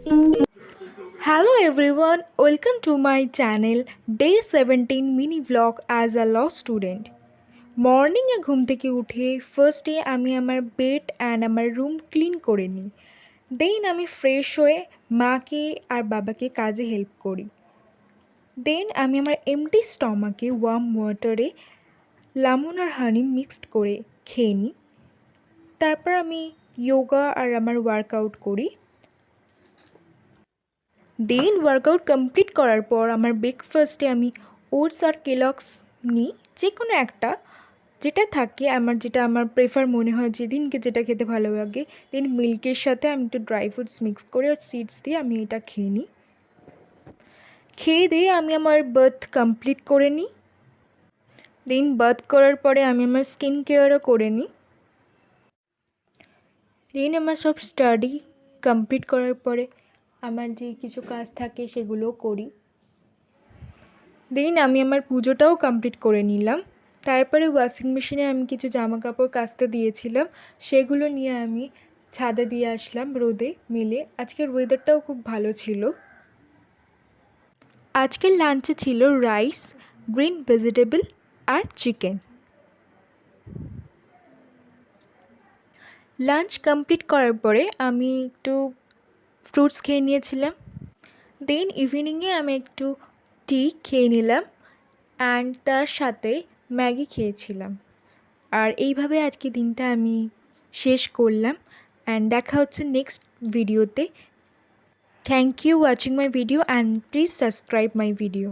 Hello everyone, welcome to my channel Day 17 mini vlog as a law student. মর্নিংয়ে ঘুম থেকে উঠে ফার্স্টে আমি আমার বেড অ্যান্ড আমার রুম ক্লিন করে নিই। দেন আমি ফ্রেশ হয়ে মাকে আর বাবাকে কাজে হেল্প করি। দেন আমি আমার এমটি স্টমাকে ওয়ার্ম ওয়াটারে লেমন আর হানি মিক্সড করে খেয়ে নিই। তারপর আমি যোগা আর আমার ওয়ার্কআউট করি। দেন ওয়ার্কআউট কমপ্লিট করার পর আমার ব্রেকফাস্টে আমি ওটস আর কেলগস নিই, যে কোনো একটা যেটা আমার প্রেফার মনে হয়, যেদিনকে যেটা খেতে ভালো লাগে। দেন মিল্কের সাথে আমি একটু ড্রাই ফ্রুটস মিক্স করে আর সিডস দিয়ে আমি এটা খেয়ে নিই। খেয়ে দিয়ে আমি আমার বাথ কমপ্লিট করে নিই। দেন বাথ করার পরে আমি আমার স্কিন কেয়ারও করে নিই। দেন আমার সব স্টাডি কমপ্লিট করার পরে আমার যে কিছু কাজ থাকে সেগুলোও করি। দেন আমি আমার পুজোটাও কমপ্লিট করে নিলাম। তারপরে ওয়াশিং মেশিনে আমি কিছু জামা কাপড় কাচতে দিয়েছিলাম, সেগুলো নিয়ে আমি ছাদে দিয়ে আসলাম রোদে মেলে। আজকের ওয়েদারটাও খুব ভালো ছিল। আজকের লাঞ্চে ছিল রাইস, গ্রিন ভেজিটেবল আর চিকেন। লাঞ্চ কমপ্লিট করার পরে আমি একটু ফ্রুটস খেয়ে নিয়েছিলাম। দেন ইভিনিংয়ে আমি একটু টি খেয়ে নিলাম অ্যান্ড তার সাথে ম্যাগি খেয়েছিলাম। আর এইভাবে আজকে দিনটা আমি শেষ করলাম অ্যান্ড দেখা হচ্ছে নেক্সট ভিডিওতে। Thank you watching my video and please subscribe my video.